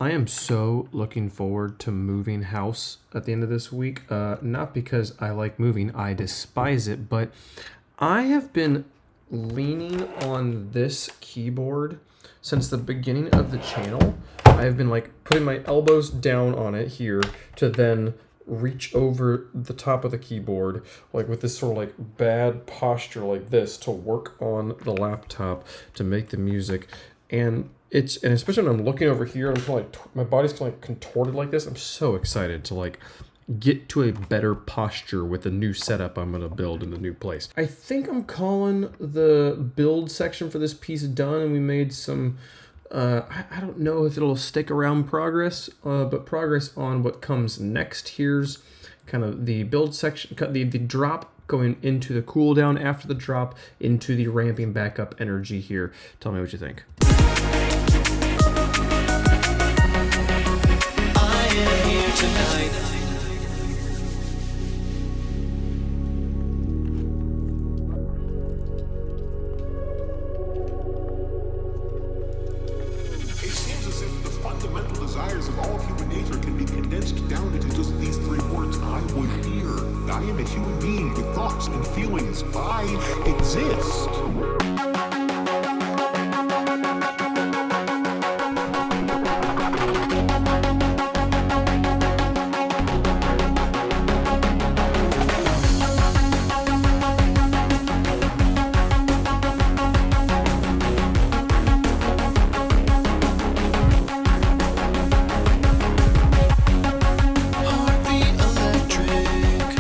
I am so looking forward to moving house at the end of this week. Not because I like moving, I despise it, but I have been leaning on this keyboard since the beginning of the channel. I've been like putting my elbows down on it here to then reach over the top of the keyboard, like with this sort of like bad posture like this to work on the laptop to make the music. And especially when I'm looking over here, I'm kind of like my body's kind of like contorted like this. I'm so excited to like get to a better posture with the new setup I'm going to build in the new place. I think I'm calling the build section for this piece done, and we made some I don't know if it'll stick around progress, but progress on what comes next. Here's kind of the build section, the drop going into the cooldown, after the drop into the ramping back up energy here. Tell me what you think. I am here tonight. It seems as if the fundamental desires of all human nature can be condensed down into just these three words: I would hear. I am a human being with thoughts and feelings. I exist. Heartbeat electric,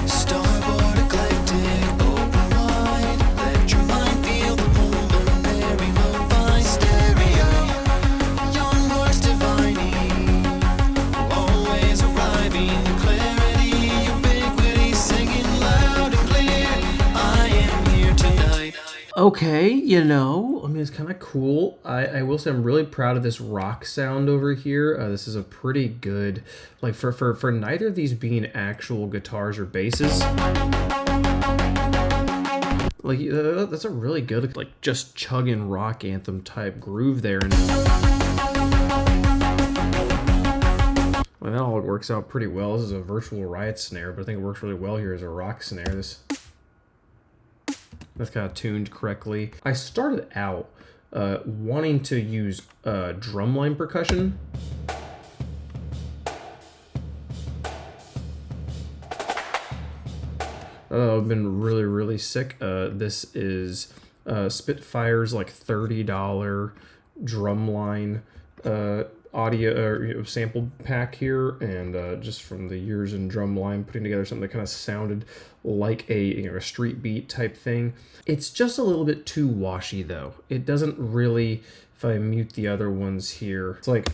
starboard eclectic, open wide. Let your mind feel the pulmonary lo-fi stereo. Young hearts divining, always arriving. Clarity, ubiquity, singing loud and clear. I am here tonight. Okay, you know, I mean, it's kind of cool. I will say I'm really proud of this rock sound over here. This is a pretty good, like for neither of these being actual guitars or basses. Like that's a really good, like just chugging rock anthem type groove there. And well, that all works out pretty well. This is a virtual riot snare, but I think it works really well here as a rock snare. That's kind of tuned correctly. I started out wanting to use drumline percussion. I've been really sick. This is Spitfire's like $30 drumline audio or sample pack here, and just from the years in drumline, putting together something that kind of sounded like a street beat type thing. It's just a little bit too washy though. It doesn't really, if I mute the other ones here, it's like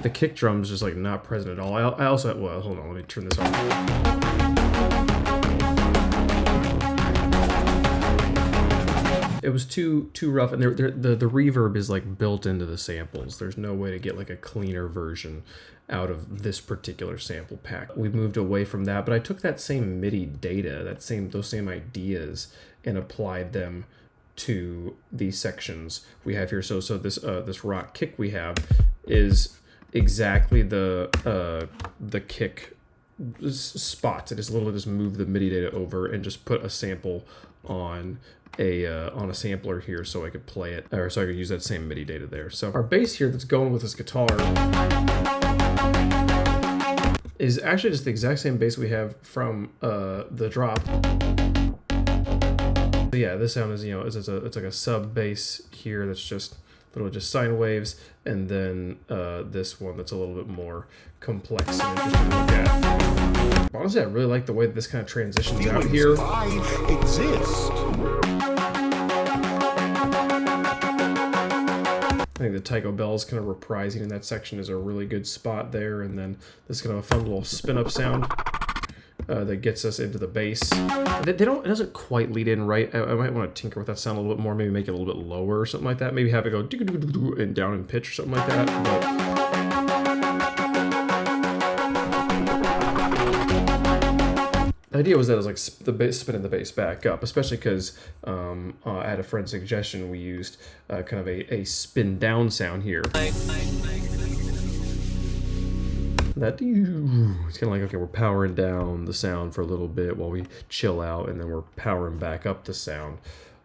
the kick drum's just like not present at all. I also, well, hold on, let me turn this on. It was too rough, and the reverb is like built into the samples. There's no way to get like a cleaner version out of this particular sample pack. We moved away from that, but I took that same MIDI data, those same ideas, and applied them to these sections we have here. So this rock kick we have is exactly the kick spots. I just literally just move the MIDI data over and just put a sample on a sampler here so I could play it, or so I could use that same MIDI data there. So our bass here that's going with this guitar is actually just the exact same bass we have from the drop. So yeah, this sound is, it's like a sub bass here that's just literally just sine waves, and then this one that's a little bit more complex and interesting to look at. Honestly, I really like the way that this kind of transitions out here. I exist. I think the Tycho Bells kind of reprising in that section is a really good spot there, and then this kind of a fun little spin-up sound that gets us into the bass. It doesn't quite lead in right. I might want to tinker with that sound a little bit more, maybe make it a little bit lower or something like that. Maybe have it go and down in pitch or something like that. But idea was that it was like the bass, spinning the bass back up, especially because at a friend's suggestion we used kind of a spin down sound here. That it's kind of like, okay, we're powering down the sound for a little bit while we chill out, and then we're powering back up the sound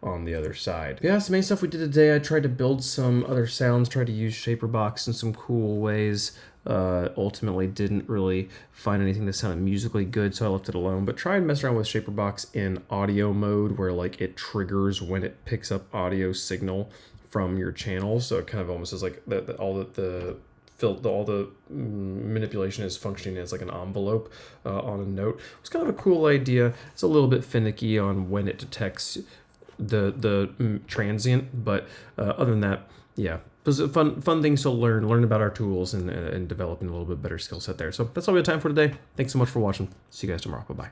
on the other side. Yeah, that's the main stuff we did today. I tried to build some other sounds, tried to use Shaperbox in some cool ways. Ultimately didn't really find anything that sounded musically good, so I left it alone. But try and mess around with Shaperbox in audio mode, where like it triggers when it picks up audio signal from your channel. So it kind of almost is like all the manipulation is functioning as like an envelope on a note. It's kind of a cool idea. It's a little bit finicky on when it detects the transient, but other than that, yeah, it was a fun things to learn about our tools and developing a little bit better skill set there. So that's all we have time for today. Thanks so much for watching. See you guys tomorrow. Bye bye.